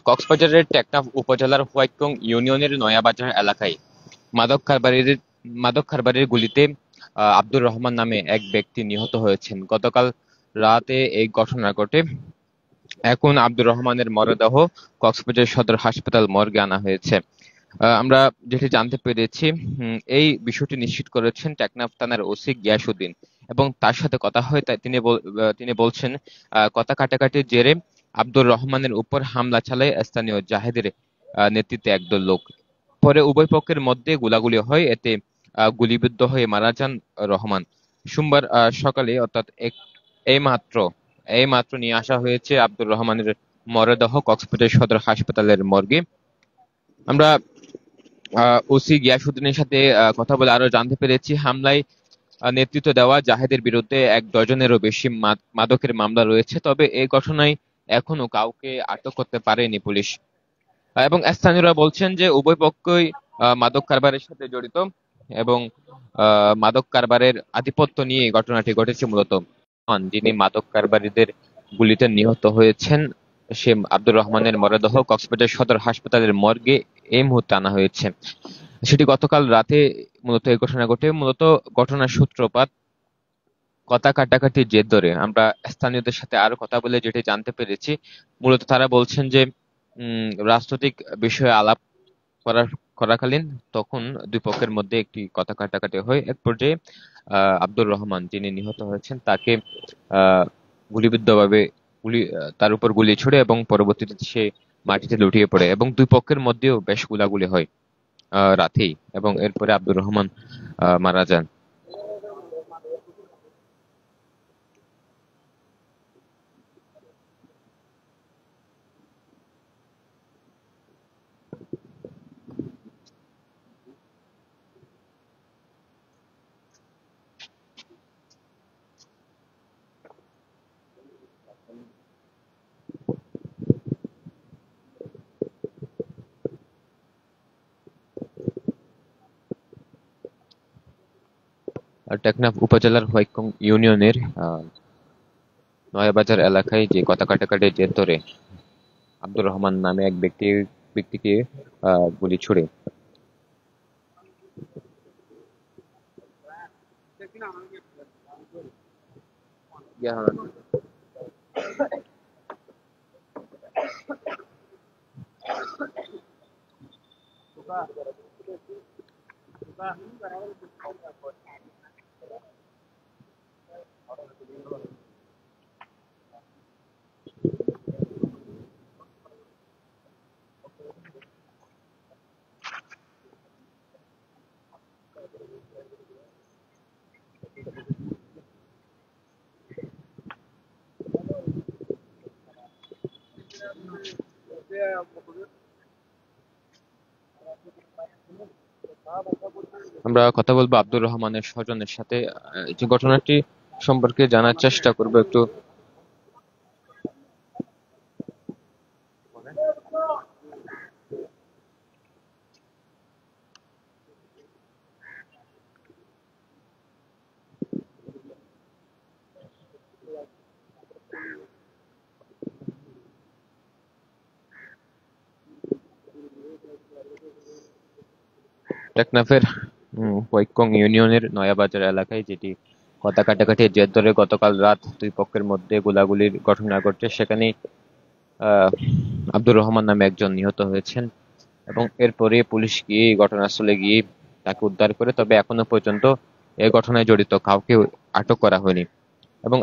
কক্সবাজারের টেকনাফ উপজেলার হোয়াইটকং ইউনিয়নের নয়াবাজার এলাকায় মাদক কারবারির মাদক কারবারির গুলিতে আব্দুর রহমান নামে এক ব্যক্তি নিহত হয়েছেন। গতকাল রাতে এই ঘটনা ঘটে। এখন আব্দুর রহমানের মরদেহ কক্সবাজার সদর হাসপাতাল মর্গে আনা হয়েছে। আমরা যেটি জানতে পেরেছি, এই বিষয়টি নিশ্চিত করেছেন টেকনাফ থানার ওসি গিয়াসউদ্দিন, এবং তার সাথে কথা হয় তাই তিনি বলছেন, কথা কাটাকাটির জেরে আব্দুর রহমানের উপর হামলা চালায় স্থানীয় জাহেদের নেতৃত্বে একদল লোক। পরে উভয় পক্ষের মধ্যে গোলাগুলি হয়, এতে গুলিবিদ্ধ হয়ে মারা যান রহমান। সোমবার সকালে, অর্থাৎ এইমাত্র এইমাত্র নিয়ে আসা হয়েছে আব্দুর রহমানের মরদেহ কক্সবাজার সদর হাসপাতালের মর্গে। আমরা ওসি গিয়াসউদ্দিনের সাথে কথা বলে আরো জানতে পেরেছি, হামলায় নেতৃত্ব দেওয়া জাহেদের বিরুদ্ধে ১ ডজনেরও বেশি মাদকের মামলা রয়েছে। তবে এই ঘটনায় এখনো কাউকে আটক করতে পারেনি পুলিশ। এবং স্থানীয়রা বলছেন যে উভয় পক্ষই মাদক কারবারের সাথে জড়িত, এবং মাদক কারবারের আধিপত্য নিয়ে এই ঘটনাটি ঘটেছে মূলত। যিনি মাদক কারবারিদের গুলিতে নিহত হয়েছেন, সে আব্দুর রহমানের মরদেহ কক্সবাজার সদর হাসপাতালের মর্গে এই মুহূর্তে আনা হয়েছে। সেটি গতকাল রাতে মূলত এই ঘটনা ঘটে। মূলত ঘটনার সূত্রপাত কথা কাটাকাটির জের ধরে। আমরা স্থানীয়দের সাথে আরো কথা বলে যেটি জানতে পেরেছি, মূলত তারা বলছেন যে রাজনৈতিক বিষয়ে আলাপ করার করাকালীন তখন দুই পক্ষের মধ্যে একটি কথা কাটাকাটি হয়। এক পর্যায়ে আব্দুর রহমান, যিনি নিহত হয়েছেন, তাকে আহ গুলিবিদ্ধভাবে তার উপর গুলি ছোড়ে এবং পরবর্তীতে সে মাটিতে লুটিয়ে পড়ে, এবং দুই পক্ষের মধ্যেও বেশ গোলাগুলি হয় রাতেই, এবং এরপরে আব্দুর রহমান মারা যান। আর টেকনাফ উপজেলার হোয়াইটকং ইউনিয়নের নয়াবাজার এলাকায় যে কথা কাটাকাটির জের ধরে আব্দুর রহমান নামে এক ব্যক্তিকে গুলি ছুড়ে আমরা কথা বলবো আব্দুর রহমানের স্বজনের সাথে, যে ঘটনাটি সম্পর্কে জানার চেষ্টা করবো একটু। টেকনাফের হোয়াইটকং ইউনিয়নের নয়াবাজার এলাকায়, যেটি কথা কাটাকাটির জের ধরে গতকাল রাত দুই পক্ষের মধ্যে গোলাগুলির ঘটনা ঘটছে, সেখানে আহ আব্দুর রহমান নামে একজন নিহত হয়েছেন, এবং এরপরে পুলিশ গিয়ে এই ঘটনাস্থলে গিয়ে তাকে উদ্ধার করে। তবে এখনো পর্যন্ত এই ঘটনায় জড়িত কাউকে আটক করা হয়নি। এবং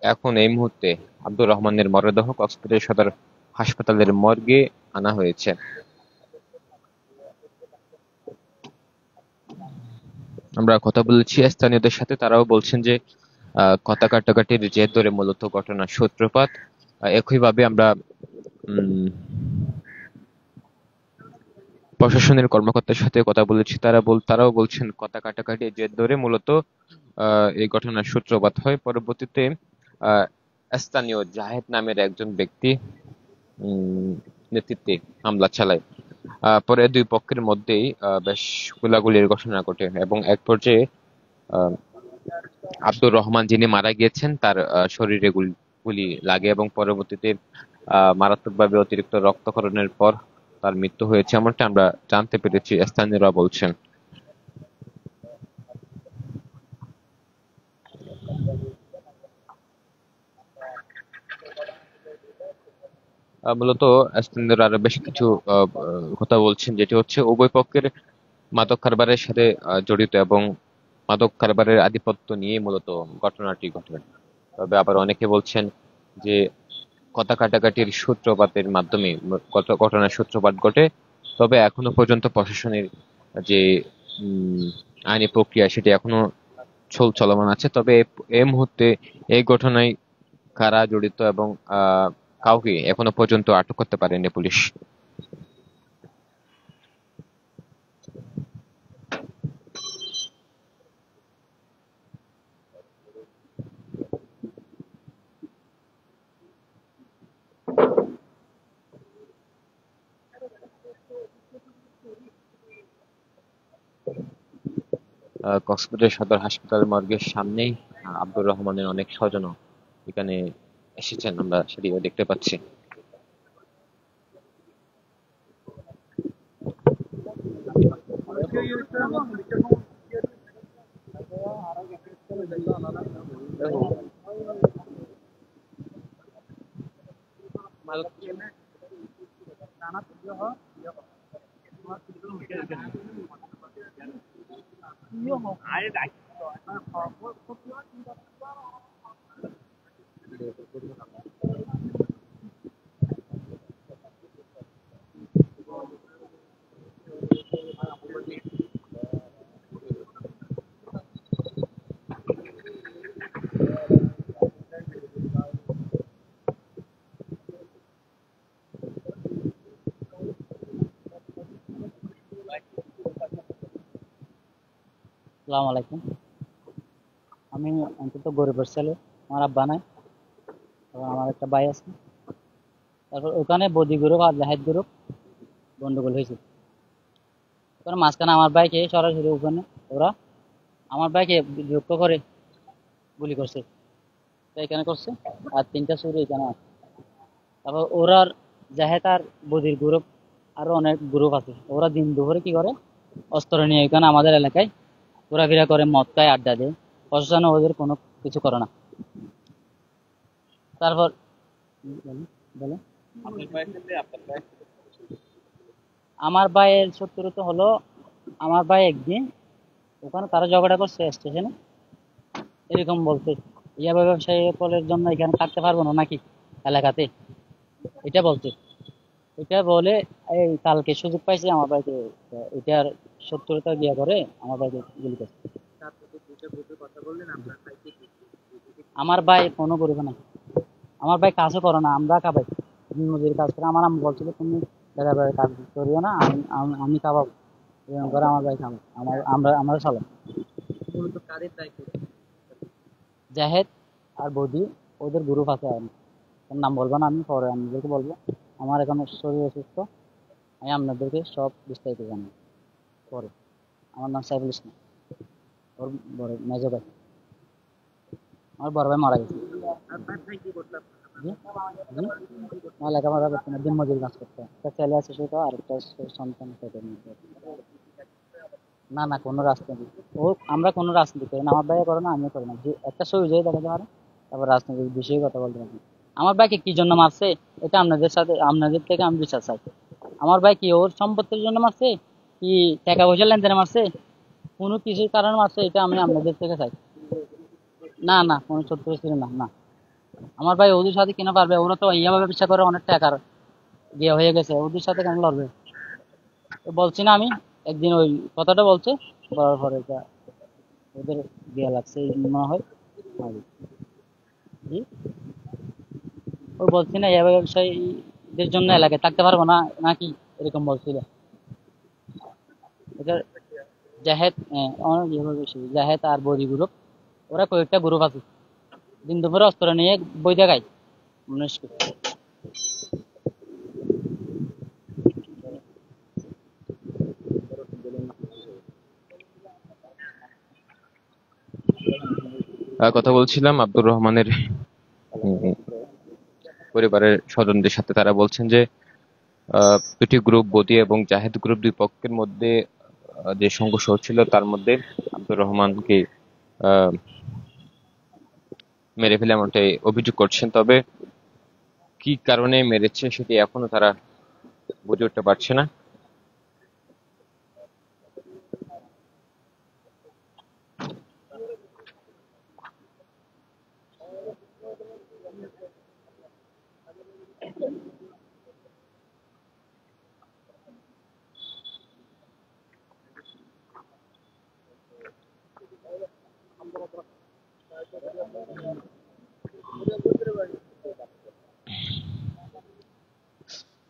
এখন এই মুহূর্তে আব্দুর রহমানের মরদেহ কক্সবাজার সদর হাসপাতালের মর্গে আনা হয়েছে। আমরা কথা বলেছি স্থানীয়দের সাথে, তারাও বলছেন যে কথা কাটাকাটির জের ধরে মূলত ঘটনার সূত্রপাত। একইভাবে আমরা প্রশাসনের কর্মকর্তার সাথে কথা বলেছি, তারাও বলছেন কথা কাটাকাটির জের ধরে মূলত এই ঘটনার সূত্রপাত হয়। পরবর্তীতে আহ স্থানীয় জাহেদ নামের একজন ব্যক্তি নেতৃত্বে হামলা চালায়। পরে দুই পক্ষের মধ্যেই বেশ গোলাগুলির ঘটনা ঘটে, এবং এক পর্যায়ে আহ, আব্দুর রহমান, যিনি মারা গিয়েছেন, তার শরীরে গুলি লাগে এবং পরবর্তীতে মারাত্মকভাবে অতিরিক্ত রক্তক্ষরণের পর তার মৃত্যু হয়েছে, এমনটা আমরা জানতে পেরেছি, স্থানীয়রা বলছেন। মূলত স্থানীয়রা আরো বেশ কিছু কথা বলছেন, যেটি হচ্ছে উভয় পক্ষের মাদক কারবারের সাথে জড়িত এবং মাদক কারবারের আধিপত্য নিয়ে মূলত ঘটনাটি ঘটে। তবে আবার অনেকে বলছেন যে কথা কাটাকাটির সূত্রপাতের মাধ্যমে ঘটনার সূত্রপাত ঘটে। তবে এখনো পর্যন্ত প্রশাসনের যে আইনি প্রক্রিয়া সেটি এখনো চলমান আছে। তবে এই মুহূর্তে এই ঘটনায় কারা জড়িত এবং কাউকে এখনো পর্যন্ত আটক করতে পারেনি পুলিশ। কক্সবাজার সদর হাসপাতাল মর্গের সামনেই আব্দুর রহমানের অনেক স্বজন এখানে এসেছেন, আমরা সেটিও দেখতে পাচ্ছি। আসসালামু আলাইকুম। আমি অন্তত গরিবের ছেলে, আমার আব্বা নাই এবং আমার একটা ভাই আছে। তারপর ওখানে বদি গ্রুপ আর জাহেদ গ্রুপ গন্ডগোল হয়েছে। ওখানে মাঝখানে আমার ভাইকে সরাসরি ওখানে ওরা আমার ভাইকে বিরক্ত করে গুলি করছে, তো এখানে করছে আর 3টা চুরি এখানে আছে। তারপর ওরা জাহেদ আর বদির গ্রুপ আরো অনেক গ্রুপ আছে, ওরা দিন দুপুরে কি করে অস্ত্র নিয়ে এখানে আমাদের এলাকায় ঘোরাফেরা করে, মদ খায়, আড্ডা দেয়। প্রশাসন ওদের কোনো কিছু করে না। তারপর বলে আমার ভাইয়ের শত্রুতা হলো, আমার ভাই একদিন ওখানে তারা ঝগড়া করছে স্টেশনে, এরকম বলতে ইয়াবা ব্যবসায়ীর জন্য এখানে থাকতে পারবো না নাকি এলাকাতে, এটা বলতে। এটা বলে এই কালকে সুযোগ পাইছে আমার ভাইকে, এটার শত্রুতা বিয়ে করে আমার ভাইকে গুলি করছে। আমার ভাই কোনো করবে না, আমার ভাই কাজও করে না, আমরা কাবাই মজুরি কাজ করে। আমার আম্মু বলছিল তুমি বেড়াবেড়ি কাজ করিও না, আমি কাবাবো, এরকম করে আমার ভাই খাবো, আমরা চলো। জাহেদ আর বৌদি ওদের গ্রুপ আছে, আর নাম বলবো না, আমি পরে আপনাদেরকে বলবো। আমার এখন শরীর অসুস্থ, আমি আপনাদেরকে সব বিস্তারিত জানাবো পরে। আমার নাম সাইফুল ইসলাম, ওর বড় মেজো ভাই, আমার বড় ভাই মারা গেছে। জি জি, লেখাপড়া করতে না, দিন মজুরি কাজ করতে। একটা ছেলে আছে সেটা, আর একটা সন্তান সেটার মধ্যে। না না, কোনো রাজনীতি ও, আমরা কোনো রাজনীতি করি না, আমার ভাইয়া করে না, আমিও করি না। যে একটা সহি যদি দেখাতে পারে তারপর রাজনীতির বিষয়ে কথা বলতে পারি। আমার ভাইকে কি জন্য মারছে এটা আপনাদের থেকে আমি বিচার চাই। আমার ভাই কি ওর সম্পত্তির জন্য মারছে, কি টাকা পয়সা লেনদেনে মারছে, কোনো কিছুর কারণে মারছে, এটা আমি আপনাদের থেকে চাই। না না, কোনো শত্রু ছিল না, না। আমার ভাই ওদের সাথে কেন পারবে, ওরা তো ইয়াবা ব্যবসা করে, অনেক টাকার বিয়ে হয়ে গেছে, ওদের সাথে কেন লড়বে? তো বলছি না আমি, একদিন ওই কথাটা বলছে, বলার পরে এটা ওদের বিয়ে লাগছে এই মনে হয়। জি, ওই বলছি না ইয়াবা ব্যবসায়ীদের জন্য এলাকায় থাকতে পারবো না নাকি, এরকম বলছিল। এটা জাহেদ, অনেক ইয়াবা ব্যবসায়ী, জাহেদ আর বড়ি গ্রুপ, ওরা কয়েকটা গ্রুপ আছে, দিন দুপুরে অস্ত্র নিয়ে বই দেখায় মানুষকে। কথা বলছিলাম আব্দুর রহমানের পরিবারের স্বজনদের সাথে তারা বলছেন যে দুটি গ্রুপ, বদি এবং জাহেদ গ্রুপ, দুই পক্ষের মধ্যে যে সংঘর্ষ হচ্ছিল তার মধ্যে আব্দুর রহমানকে আহ, মেরে ফেলে এমনটাই অভিযোগ করছেন। তবে কি কারণে মেরেছে সেটি এখনো তারা বুঝে উঠতে পারছে না।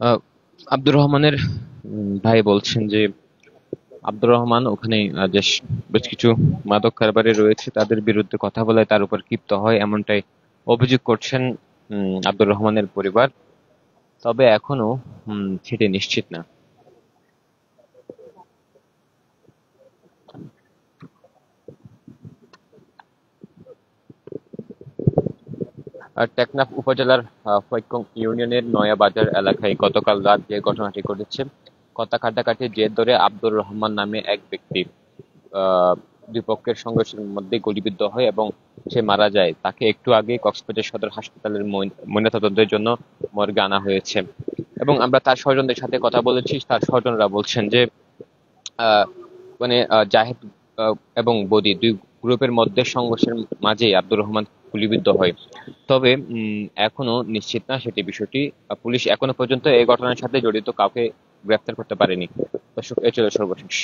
আহ, আব্দুর রহমানের ভাই বলছেন যে আব্দুর রহমান ওখানে বেশ কিছু মাদক কারবারি রয়েছে, তাদের বিরুদ্ধে কথা বলে তার উপর ক্ষিপ্ত হয়, এমনটাই অভিযোগ করছেন আব্দুর রহমানের পরিবার। তবে এখনো সেটি নিশ্চিত না। আর টেকনাফ উপজেলার ফৈকং ইউনিয়নের নয়া বাজার এলাকায় গতকাল রাত যে ঘটনাটি ঘটেছে, কথা কাটাকাটির জের ধরে আব্দুর রহমান নামে এক ব্যক্তি আহ দুই পক্ষের সংঘর্ষের মধ্যে গুলিবিদ্ধ হয় এবং সে মারা যায়। তাকে একটু আগে কক্সবাজার সদর হাসপাতালের ময়নাতদন্তের জন্য মর্গে আনা হয়েছে। এবং আমরা তার স্বজনদের সাথে কথা বলেছি, তার স্বজনরা বলছেন যে আহ জাহেদ এবং বদি দুই গ্রুপের মধ্যে সংঘর্ষের মাঝেই আব্দুর রহমান গুলিবিদ্ধ হয়। তবে এখনো নিশ্চিত না সেটি বিষয়টি। পুলিশ এখনো পর্যন্ত এই ঘটনার সাথে জড়িত কাউকে গ্রেফতার করতে পারেনি। দর্শক, এ ছিল সর্বশেষ।